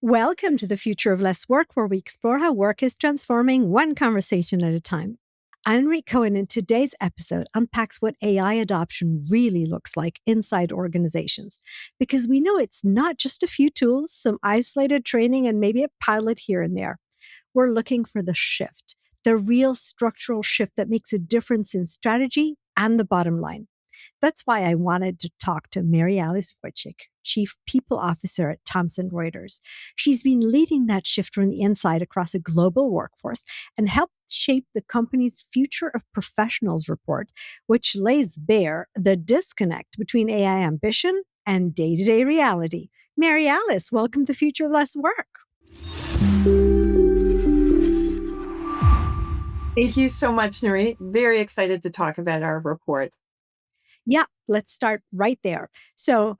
Welcome to the Future of Less Work, where we explore how work is transforming one conversation at a time. I'm Nirit Cohen, and today's episode unpacks what AI adoption really looks like inside organizations. Because we know it's not just a few tools, some isolated training, and maybe a pilot here and there. We're looking for the shift, the real structural shift that makes a difference in strategy and the bottom line. That's why I wanted to talk to Mary Alice Vuicic, Chief People Officer at Thomson Reuters. She's been leading that shift from the inside across a global workforce and helped shape the company's Future of Professionals report, which lays bare the disconnect between AI ambition and day-to-day reality. Mary Alice, welcome to Future of Less Work. Thank you so much, Nirit. Very excited to talk about our report. Yeah, let's start right there. So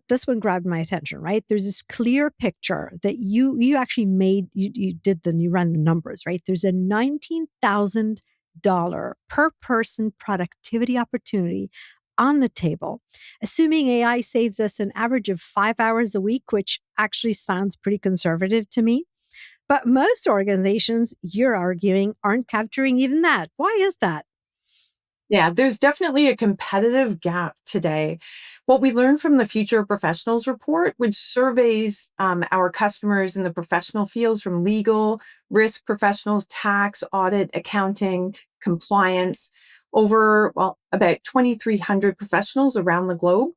this one grabbed my attention, right? There's this clear picture that you actually made, you ran the numbers, right? There's a $19,000 per person productivity opportunity on the table, assuming AI saves us an average of 5 hours a week, which actually sounds pretty conservative to me. But most organizations, you're arguing, aren't capturing even that. Why is that? Yeah, there's definitely a competitive gap today. What we learned from the Future of Professionals report, which surveys our customers in the professional fields from legal, risk professionals, tax, audit, accounting, compliance, over, about 2,300 professionals around the globe.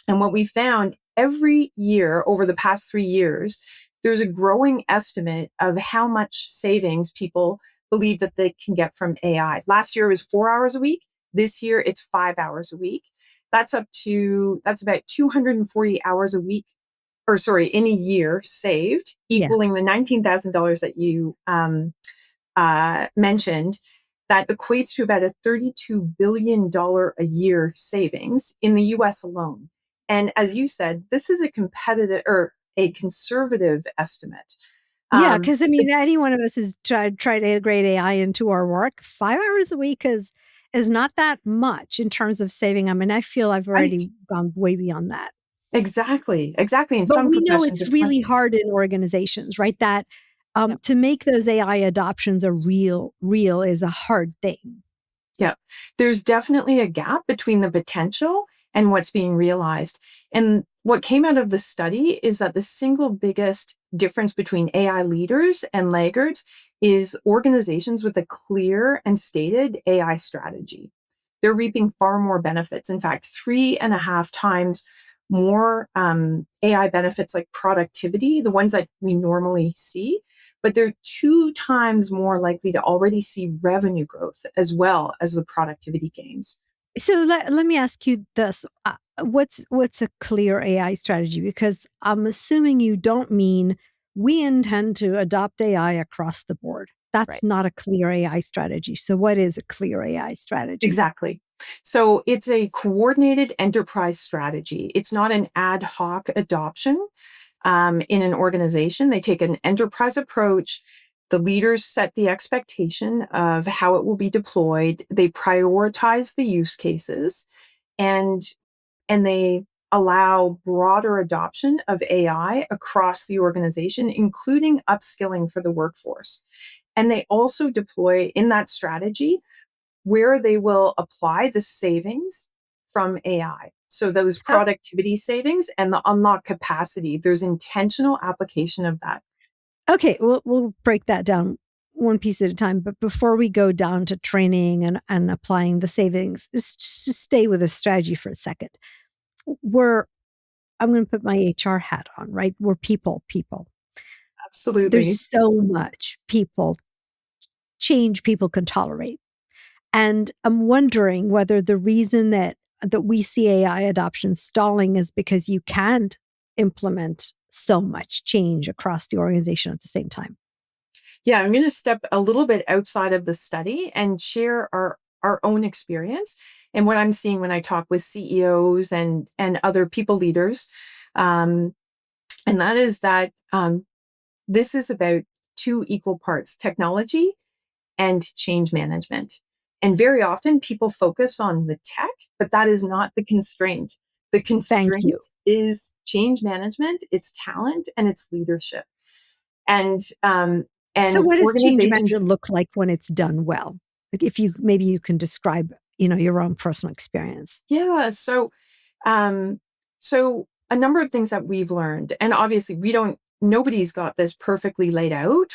And what we found every year over the past 3 years, there's a growing estimate of how much savings people believe that they can get from AI. Last year it was 4 hours a week. This year it's 5 hours a week. That's about 240 hours a week, or sorry, in a year saved, Yeah. equaling the $19,000 that you mentioned. That equates to about a $32 billion a year savings in the US alone. And as you said, this is a competitive or a conservative estimate. Yeah, because I But mean, any one of us has tried to integrate AI into our work. 5 hours a week is not that much in terms of saving. I mean, I feel I've right, already gone way beyond that. exactly. In But some we know professions, it's it's much. really hard in organizations, right? That Yeah, to make those AI adoptions a real is a hard thing. yeah. There's definitely a gap between the potential and what's being realized. And what came out of the study is that the single biggest difference between AI leaders and laggards is organizations with a clear and stated AI strategy. They're reaping far more benefits. In fact, 3.5 times more AI benefits like productivity, the ones that we normally see, but they're 2 times more likely to already see revenue growth as well as the productivity gains. So let me ask you this. What's a clear AI strategy? Because I'm assuming you don't mean we intend to adopt AI across the board. That's Right. not a clear AI strategy. So what is a clear AI strategy? Exactly. So it's a coordinated enterprise strategy. It's not an ad hoc adoption in an organization. They take an enterprise approach. The leaders set the expectation of how it will be deployed. They prioritize the use cases, and they allow broader adoption of AI across the organization, including upskilling for the workforce. And they also deploy in that strategy where they will apply the savings from AI. So those Uh, productivity savings and the unlocked capacity, there's intentional application of that. okay, we'll break that down one piece at a time. But before we go down to training and applying the savings, just stay with a strategy for a second. We're I'm going to put my HR hat on, right? We're people. There's Absolutely. so much change people can tolerate. And I'm wondering whether the reason that we see AI adoption stalling is because you can't implement so much change across the organization at the same time. Yeah, I'm going to step a little bit outside of the study and share our own experience and what I'm seeing when I talk with CEOs and other people leaders. Um, and that is that this is about two equal parts: technology and change management. And very often people focus on the tech, but that is not the constraint. The Thank constraint you. is change management, it's talent, and it's leadership. And So and what does change management organizations, look like when it's done well? Like if you maybe you can describe, your own personal experience. yeah. Um, so a number of things that we've learned, and obviously nobody's got this perfectly laid out.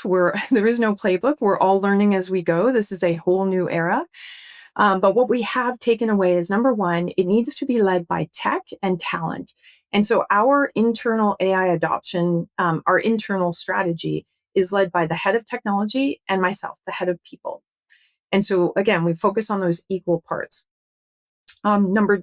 There is no playbook. We're all learning as we go. This is a whole new era. But what we have taken away is number one, it needs to be led by tech and talent. And so our internal AI adoption, our internal strategy is led by the head of technology and myself, the head of people. And so again, we focus on those equal parts. Number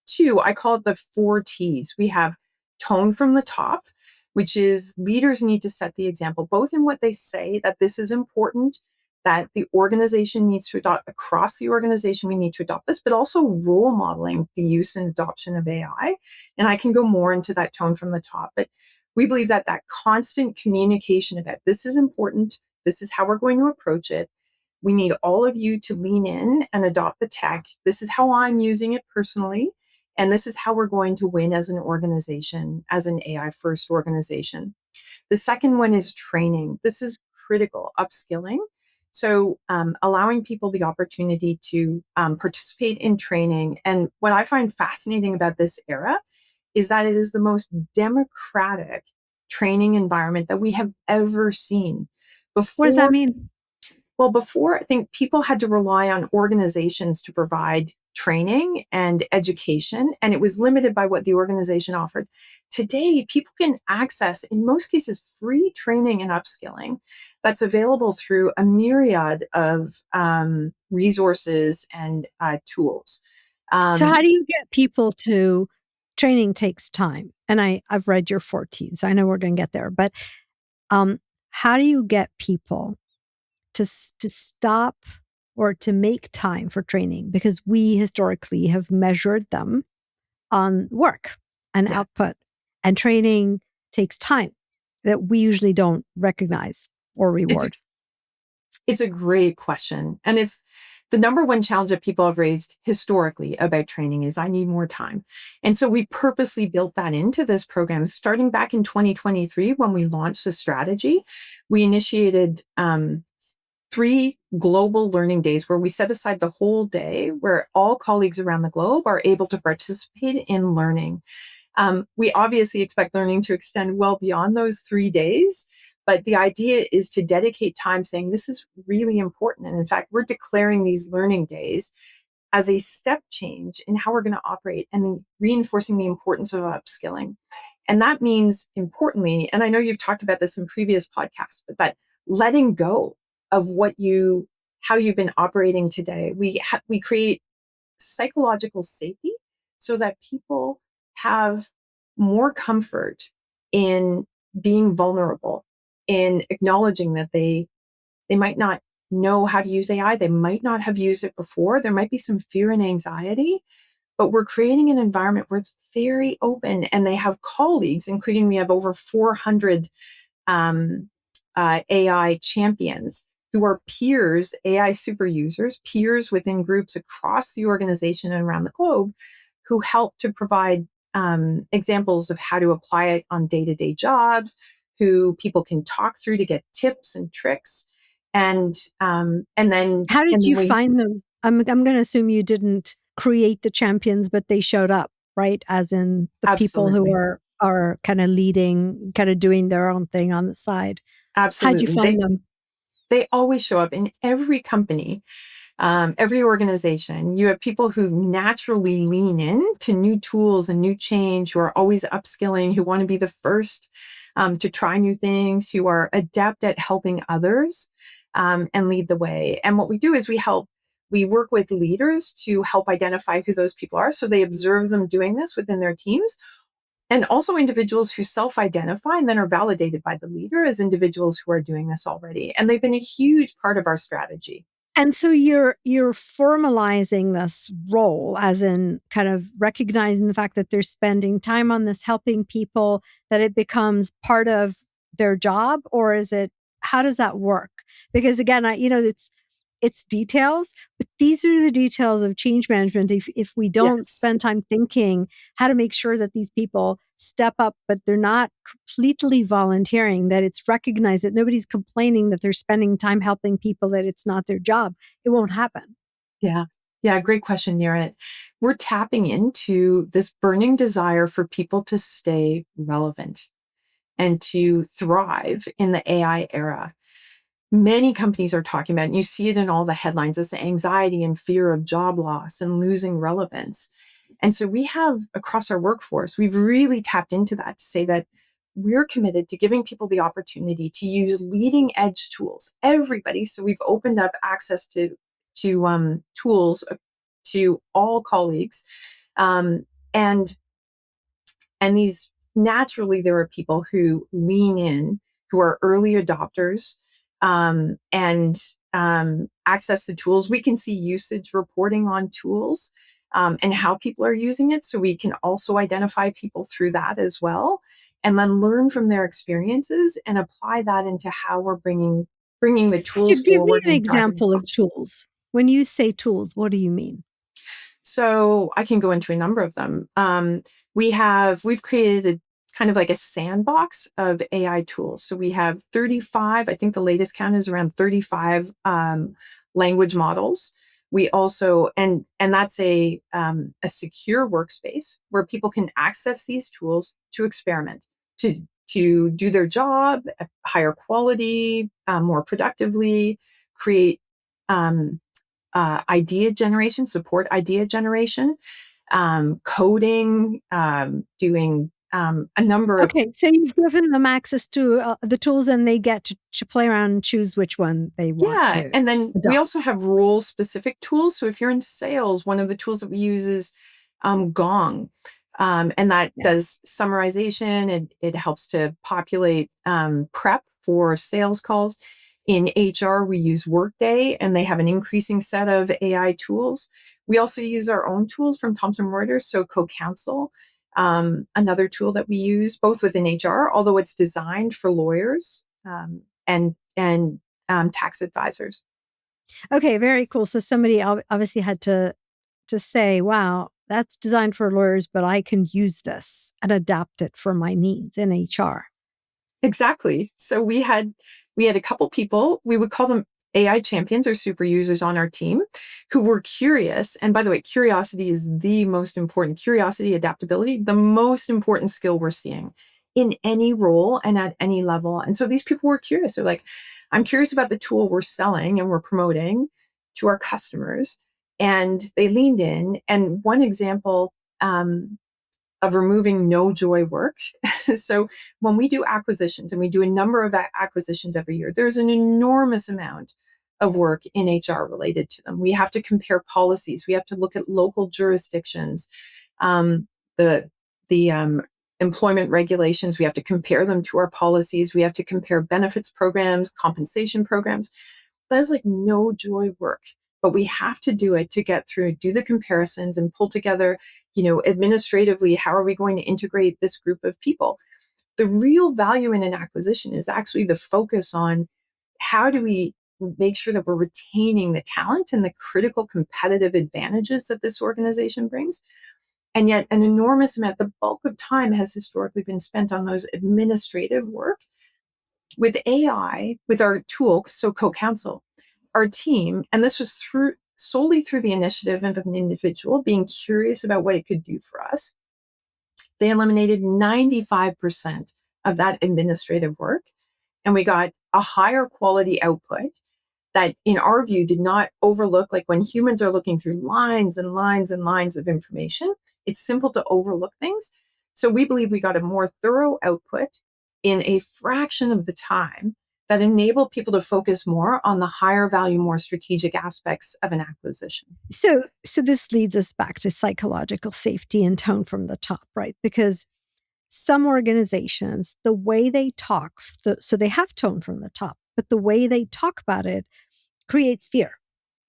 two, I call it the 4 T's. We have tone from the top, which is leaders need to set the example, both in what they say that this is important, that the organization needs to adopt across the organization, we need to adopt this, but also role modeling the use and adoption of AI. And I can go more into that tone from the top, but we believe that that constant communication about this is important, this is how we're going to approach it. We need all of you to lean in and adopt the tech. This is how I'm using it personally. And this is how we're going to win as an organization, as an AI first organization. The second one is training. This is critical, upskilling. So, allowing people the opportunity to participate in training. And what I find fascinating about this era is that it is the most democratic training environment that we have ever seen. What does that Before mean? well, before, I think people had to rely on organizations to provide training and education, and it was limited by what the organization offered. Today, people can access, in most cases, free training and upskilling that's available through a myriad of resources and tools. So Um, how do you get people to training takes time? And I've read your 4 T's. I know we're going to get there, but um, how do you get people to stop or to make time for training? Because we historically have measured them on work and yeah, output, and training takes time that we usually don't recognize or it's a reward. It's a great question. And it's the number one challenge that people have raised historically about training is I need more time. And so we purposely built that into this program. Starting back in 2023, when we launched the strategy, we initiated 3 global learning days where we set aside the whole day where all colleagues around the globe are able to participate in learning. We obviously expect learning to extend well beyond those 3 days, but the idea is to dedicate time saying this is really important. And in fact, we're declaring these learning days as a step change in how we're going to operate and then reinforcing the importance of upskilling. And that means importantly, and I know you've talked about this in previous podcasts, but that letting go of how you've been operating today. We create psychological safety so that people have more comfort in being vulnerable, in acknowledging that they might not know how to use AI, they might not have used it before, there might be some fear and anxiety, but we're creating an environment where it's very open and they have colleagues, including we have over 400 um, AI champions who are peers, AI super users, peers within groups across the organization and around the globe who help to provide examples of how to apply it on day-to-day jobs, who people can talk through to get tips and tricks. How And did then you we find them? I'm going to assume you didn't create the champions, but they showed up, right? As in the people who absolutely, are kind of leading, kind of doing their own thing on the side. How'd you absolutely. find them? They always show up in every company. Every organization, you have people who naturally lean in to new tools and new change, who are always upskilling, who want to be the first to try new things, who are adept at helping others and lead the way. And what we do is we work with leaders to help identify who those people are. So they observe them doing this within their teams. And also individuals who self-identify and then are validated by the leader as individuals who are doing this already. And they've been a huge part of our strategy. And so you're formalizing this role as in kind of recognizing the fact that they're spending time on this helping people, that it becomes part of their job, or is it how does that work? Because again, it's It's details, but these are the details of change management. If we don't Yes. spend time thinking how to make sure that these people step up, but they're not completely volunteering, that it's recognized, that nobody's complaining that they're spending time helping people, that it's not their job, it won't happen. Yeah. Yeah. Great question, Nirit. We're tapping into this burning desire for people to stay relevant and to thrive in the AI era. Many companies are talking about, and you see it in all the headlines, this anxiety and fear of job loss and losing relevance. And so we have across our workforce, we've really tapped into that to say that we're committed to giving people the opportunity to use leading edge tools. Everybody. So we've opened up access to tools to all colleagues, um, and and these naturally, there are people who lean in, who are early adopters, and access the tools. We can see usage reporting on tools, and how people are using it. So we can also identify people through that as well, and then learn from their experiences and apply that into how we're bringing the So tools give me forward an and driving example of culture. tools. When you say tools, what do you mean? So I can go into a number of them. We've created a kind of like a sandbox of AI tools. So we have 35, I think the latest count is around 35 language models. We also, and that's a secure workspace where people can access these tools to experiment, to do their job at higher quality, more productively, create idea generation, support idea generation, coding, doing a number of, Okay, so you've given them access to the tools and they get to play around and choose which one they want yeah. to And then we adopt. also have role specific tools. So if you're in sales, one of the tools that we use is Gong. And that Yeah. does summarization. It helps to populate prep for sales calls. In HR, we use Workday, and they have an increasing set of AI tools. We also use our own tools from Thomson Reuters, so CoCounsel, another tool that we use both within HR, although it's designed for lawyers, and tax advisors. Okay, very cool. So somebody obviously had to say, "Wow, that's designed for lawyers, but I can use this and adapt it for my needs in HR." Exactly. So we had a couple people, we would call them AI champions or super users on our team who were curious. And by the way, curiosity is the most important, curiosity, adaptability, the most important skill we're seeing in any role and at any level. And so these people were curious. They're like, I'm curious about the tool we're selling and we're promoting to our customers. And they leaned in. And one example, of removing no joy work. So when we do acquisitions, and we do a number of acquisitions every year, there's an enormous amount of work in HR related to them. We have to compare policies. We have to look at local jurisdictions, the employment regulations. We have to compare them to our policies. We have to compare benefits programs, compensation programs. That's like no joy work, but we have to do it to get through, do the comparisons and pull together, administratively, how are we going to integrate this group of people? The real value in an acquisition is actually the focus on how do we make sure that we're retaining the talent and the critical competitive advantages that this organization brings. And yet, an enormous amount, the bulk of time has historically been spent on those administrative work. With AI, with our tool, so CoCounsel, our team, and this was through solely through the initiative of an individual being curious about what it could do for us. They eliminated 95% of that administrative work, and we got a higher quality output that, in our view, did not overlook, like when humans are looking through lines and lines and lines of information, it's simple to overlook things. So we believe we got a more thorough output in a fraction of the time that enabled people to focus more on the higher value, more strategic aspects of an acquisition. So this leads us back to psychological safety and tone from the top, right? Because some organizations, the way they talk, so they have tone from the top, but the way they talk about it creates fear.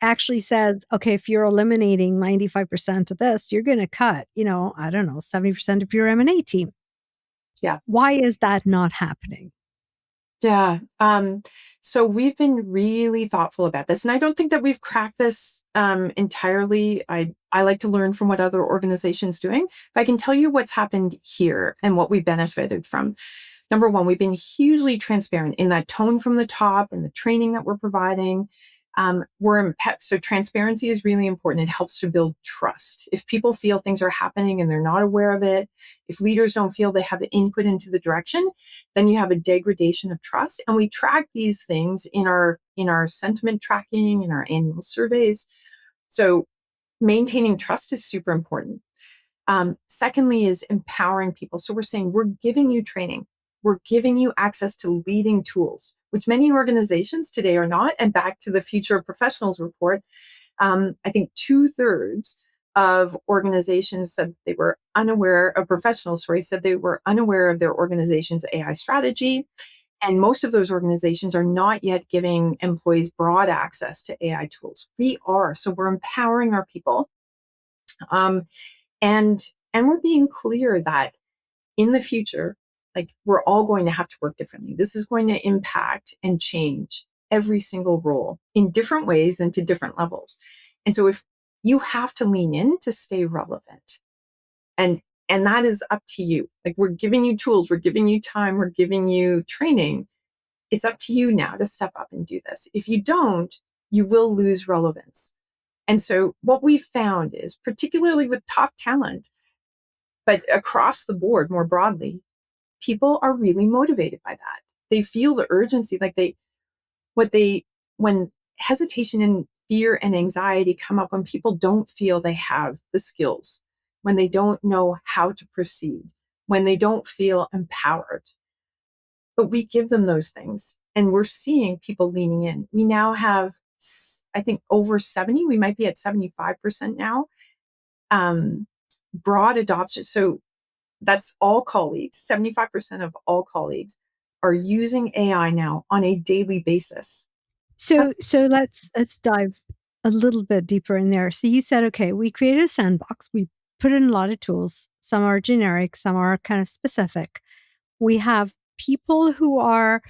Actually says, okay, if you're eliminating 95% of this, you're going to cut, I don't know, 70% of your M&A team. Yeah. Why is that not happening? Yeah. So we've been really thoughtful about this, and I don't think that we've cracked this entirely. I like to learn from what other organizations doing, but I can tell you what's happened here and what we benefited from. Number one, we've been hugely transparent in that tone from the top and the training that we're providing. So transparency is really important. It helps to build trust. If people feel things are happening and they're not aware of it, if leaders don't feel they have input into the direction, then you have a degradation of trust. And we track these things in our sentiment tracking, in our annual surveys. So maintaining trust is super important. Secondly, is empowering people. So we're saying we're giving you training. We're giving you access to leading tools, which many organizations today are not. And back to the Future of Professionals report, I think 2/3 of organizations said they were unaware of professionals, sorry, said they were unaware of their organization's AI strategy. And most of those organizations are not yet giving employees broad access to AI tools. We are. So we're empowering our people. Um, and and we're being clear that in the future, like we're all going to have to work differently. This is going to impact and change every single role in different ways and to different levels. And so if you have to lean in to stay relevant, and and that is up to you. Like we're giving you tools, we're giving you time, we're giving you training. It's up to you now to step up and do this. If you don't, you will lose relevance. And so what we've found is, particularly with top talent, but across the board more broadly, people are really motivated by that. They feel the urgency, like when hesitation and fear and anxiety come up, when people don't feel they have the skills, when they don't know how to proceed, when they don't feel empowered. But we give them those things and we're seeing people leaning in. We now have, I think, over 70, we might be at 75% now, broad adoption. So that's all colleagues. 75% of all colleagues are using AI now on a daily basis. So let's dive a little bit deeper in there. So you said, okay, we created a sandbox. We put in a lot of tools. Some are generic, some are kind of specific. We have people who are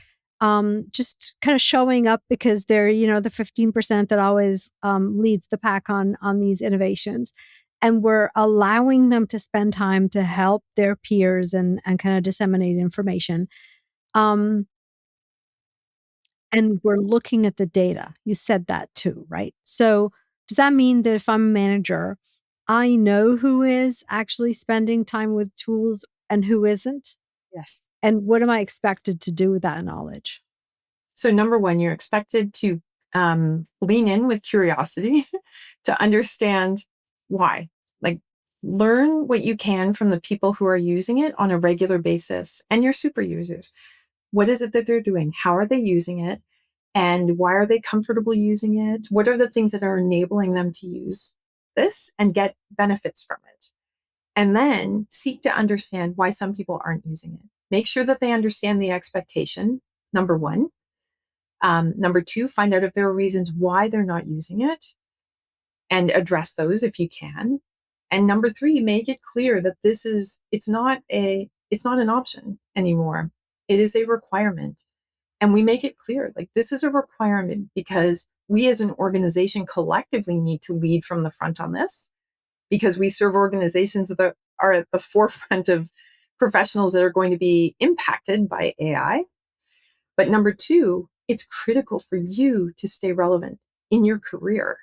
just kind of showing up because they're, the 15% that always leads the pack on these innovations. And we're allowing them to spend time to help their peers and kind of disseminate information. Um, and we're looking at the data. You said that too, right? So does that mean that if I'm a manager, I know who is actually spending time with tools and who isn't? Yes. And what am I expected to do with that knowledge? So, number one, you're expected to lean in with curiosity to understand why. Like, learn what you can from the people who are using it on a regular basis and your super users. What is it that they're doing? How are they using it? And why are they comfortable using it? What are the things that are enabling them to use this and get benefits from it? And then seek to understand why some people aren't using it. Make sure that they understand the expectation, number one. Number two, find out if there are reasons why they're not using it and address those if you can. And number three, make it clear that it's not an option anymore. It is a requirement. And we make it clear, like this is a requirement because we as an organization collectively need to lead from the front on this, because we serve organizations that are at the forefront of professionals that are going to be impacted by AI. But number two, it's critical for you to stay relevant in your career.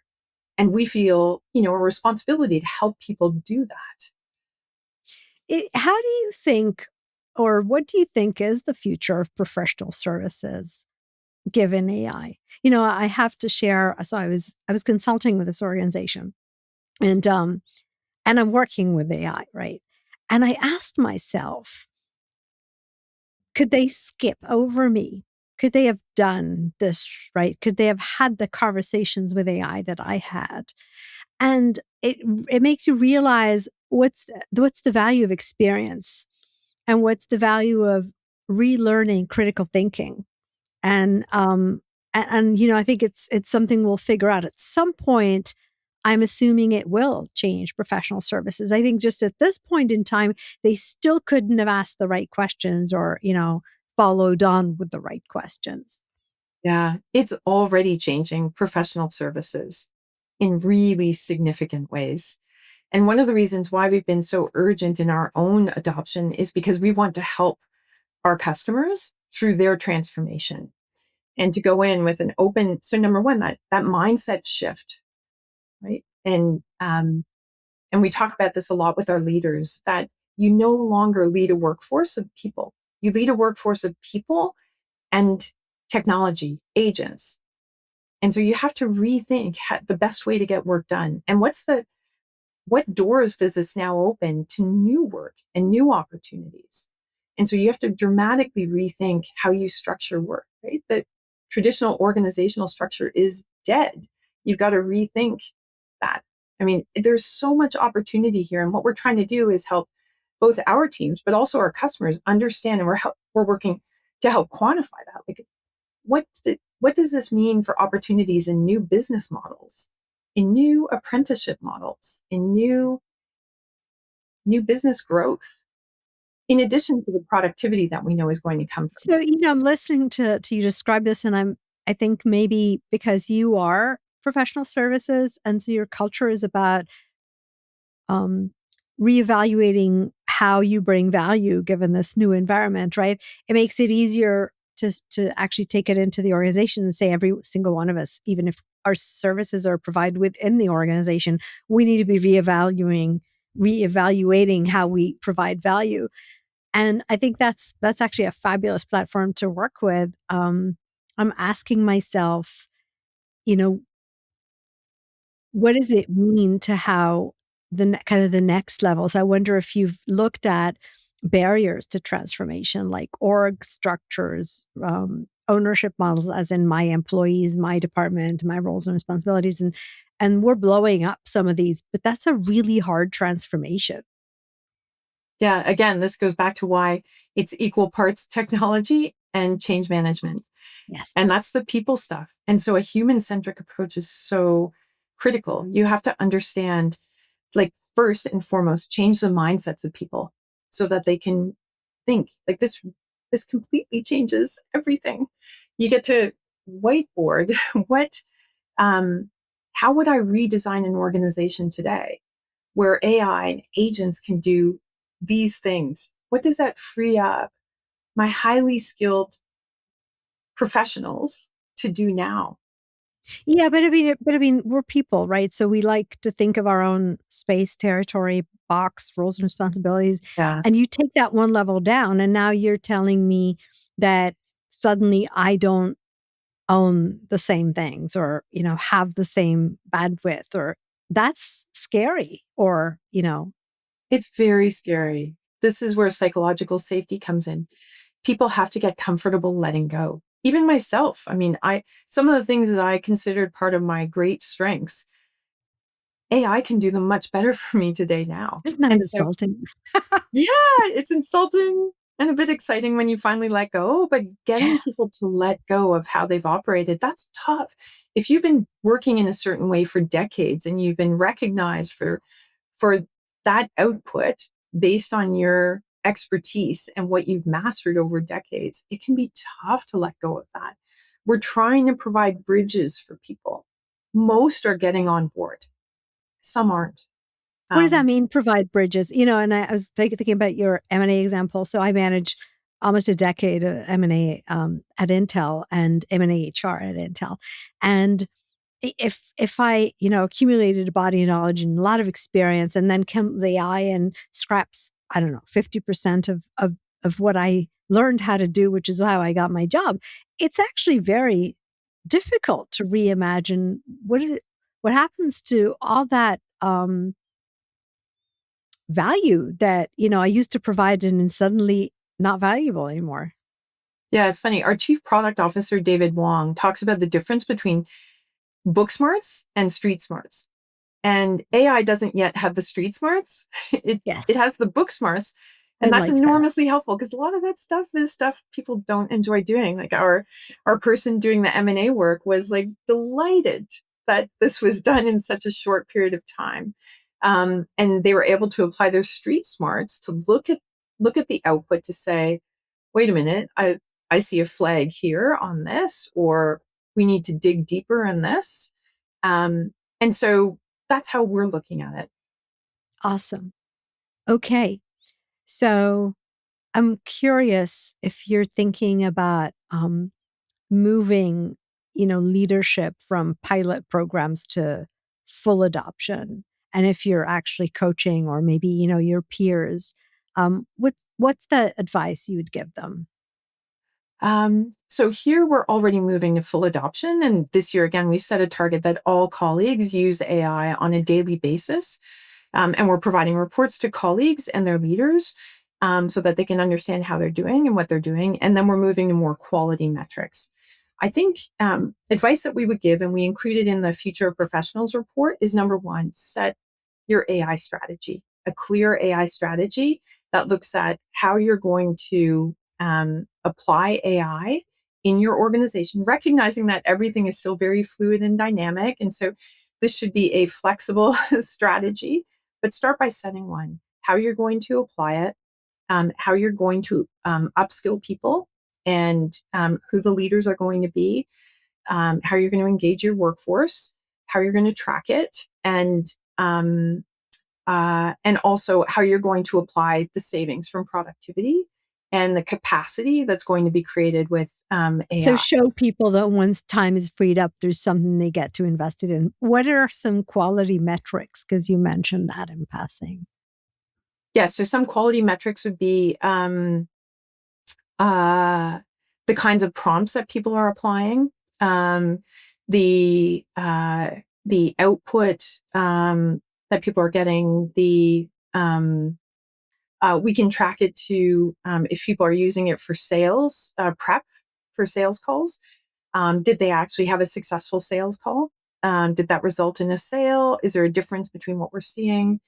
And we feel, a responsibility to help people do that. How do you think, or what do you think is the future of professional services given AI? I have to share. So I was consulting with this organization, and and I'm working with AI, right? And I asked myself, could they skip over me? Could they have done this right? Could they have had the conversations with AI that I had? And it makes you realize what's the value of experience and what's the value of relearning critical thinking. And I think it's something we'll figure out at some point. I'm assuming it will change professional services. I think just at this point in time, they still couldn't have asked the right questions or, followed on with the right questions. Yeah, it's already changing professional services in really significant ways. And one of the reasons why we've been so urgent in our own adoption is because we want to help our customers through their transformation and to go in with an open. So number one, that mindset shift, right? And we talk about this a lot with our leaders, that you no longer lead a workforce of people. You lead a workforce of people and technology agents. And so you have to rethink the best way to get work done. And what doors does this now open to new work and new opportunities? And so you have to dramatically rethink how you structure work, right? The traditional organizational structure is dead. You've got to rethink that. I mean, there's so much opportunity here. And what we're trying to do is help both our teams, but also our customers understand. And we're working to help quantify that. Like, what does this mean for opportunities in new business models, in new apprenticeship models, in new business growth, in addition to the productivity that we know is going to come from So, I'm listening to you describe this, and I think maybe because you are professional services, and so your culture is about um, reevaluating how you bring value given this new environment, right? It makes it easier to actually take it into the organization and say every single one of us, even if our services are provided within the organization, we need to be reevaluating how we provide value. And I think that's actually a fabulous platform to work with. I'm asking myself, you know, what does it mean to how kind of the next levels? I wonder if you've looked at barriers to transformation, like org structures, ownership models, as in my employees, my department, my roles and responsibilities, and we're blowing up some of these, but that's a really hard transformation. Yeah, again, this goes back to why it's equal parts technology and change management. Yes. And that's the people stuff. And so a human centric approach is so critical. You have to understand, like, first and foremost, change the mindsets of people so that they can think like this completely changes everything. You get to whiteboard what, how would I redesign an organization today where AI and agents can do these things? What does that free up my highly skilled professionals to do now? Yeah, but I mean, we're people, right? So we like to think of our own space, territory, box, roles and responsibilities. Yeah. And you take that one level down, and now you're telling me that suddenly I don't own the same things or, have the same bandwidth, or that's scary or. It's very scary. This is where psychological safety comes in. People have to get comfortable letting go. Even myself. I mean, some of the things that I considered part of my great strengths, AI can do them much better for me today now. Isn't that And so, insulting? yeah, it's insulting and a bit exciting when you finally let go, but getting Yeah. people to let go of how they've operated, that's tough. If you've been working in a certain way for decades and you've been recognized for that output based on your expertise and what you've mastered over decades, it can be tough to let go of that. We're trying to provide bridges for people. Most are getting on board, some aren't. What does that Um, mean, provide bridges? And I was thinking about your M&A example. So I managed almost a decade of M&A at Intel and M&A HR at Intel. And if I, accumulated a body of knowledge and a lot of experience, and then comes AI and scraps, I don't know, 50% of what I learned how to do, which is how I got my job, it's actually very difficult to reimagine what happens to all that value that, I used to provide and is suddenly not valuable anymore. yeah, it's funny. Our chief product officer, David Wong, talks about the difference between book smarts and street smarts. And AI doesn't yet have the street smarts. It Yes, has the book smarts. I And that's like that. enormously helpful because a lot of that stuff is stuff people don't enjoy doing. Like our person doing the M&A work was like delighted that this was done in such a short period of time. And they were able to apply their street smarts to look at the output to say, wait a minute, I see a flag here on this, or we need to dig deeper in this. And so that's how we're looking at it. Awesome. Okay. So I'm curious if you're thinking about moving, leadership from pilot programs to full adoption, and if you're actually coaching or maybe your peers, what's the advice you would give them? So here we're already moving to full adoption. And this year, again, we've set a target that all colleagues use AI on a daily basis. And we're providing reports to colleagues and their leaders so that they can understand how they're doing and what they're doing. And then we're moving to more quality metrics. I think advice that we would give, and we included in the Future of Professionals report, is number one, set your AI strategy, a clear AI strategy that looks at how you're going to apply AI in your organization, recognizing that everything is still very fluid and dynamic. And so this should be a flexible strategy, but start by setting one, how you're going to apply it, how you're going to upskill people, and who the leaders are going to be, how you're going to engage your workforce, how you're going to track it, and also how you're going to apply the savings from productivity and the capacity that's going to be created with So AI. show people that once time is freed up, there's something they get to invest it in. What are some quality metrics? Because you mentioned that in passing. Yeah, so some quality metrics would be uh, the kinds of prompts that people are applying, um, the output that people are getting, we can track it to if people are using it for sales prep for sales calls. Did they actually have a successful sales call? Did that result in a sale? Is there a difference between what we're seeing?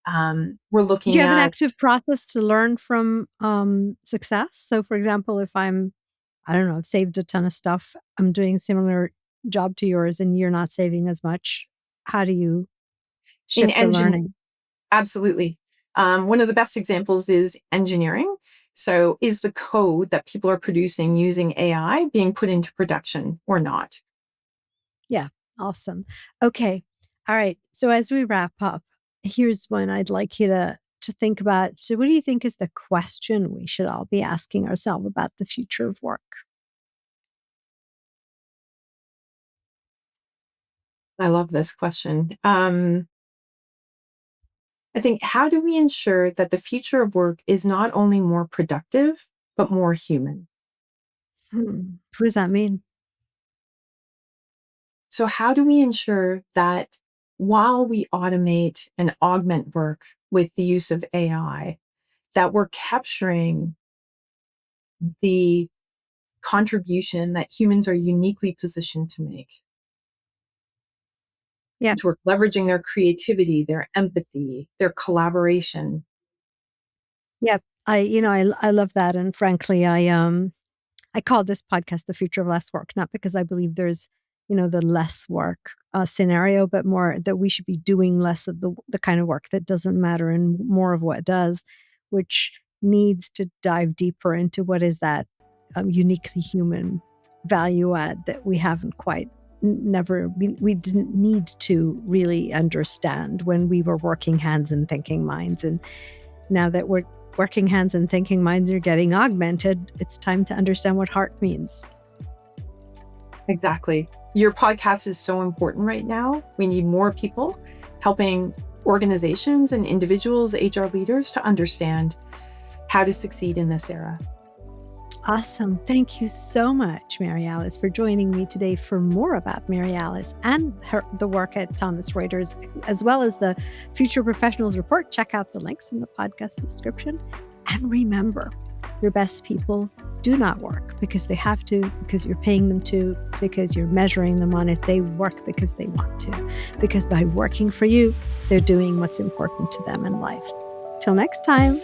We're Do you looking have an at active process to learn from success? So, for example, if I don't know, I've saved a ton of stuff, I'm doing a similar job to yours, and you're not saving as much, how do you in shift the engine. learning? Absolutely. One of the best examples is engineering. So, is the code that people are producing using AI being put into production or not? Yeah, awesome. Okay. All right. So as we wrap up, here's one I'd like you to think about. So what do you think is the question we should all be asking ourselves about the future of work? I love this question. I think, how do we ensure that the future of work is not only more productive, but more human? What does that mean? So, how do we ensure that while we automate and augment work with the use of AI, that we're capturing the contribution that humans are uniquely positioned to make? Yeah. To work, leveraging their creativity, their empathy, their collaboration. Yeah. I love that. And frankly, I call this podcast "The Future of Less Work," not because I believe there's, the less work scenario, but more that we should be doing less of the kind of work that doesn't matter and more of what does, which needs to dive deeper into what is that uniquely human value add that we haven't quite never we didn't need to really understand when we were working hands and thinking minds, and now that we're working hands and thinking minds are getting augmented, it's time to understand what heart means. Exactly. Your podcast is so important right now. We need more people helping organizations and individuals, HR leaders, to understand how to succeed in this era. Awesome. Thank you so much, Mary Alice, for joining me today. For more about Mary Alice and the work at Thomson Reuters, as well as the Future Professionals Report, check out the links in the podcast description. And remember, your best people do not work because they have to, because you're paying them to, because you're measuring them on it. They work because they want to, because by working for you, they're doing what's important to them in life. Till next time.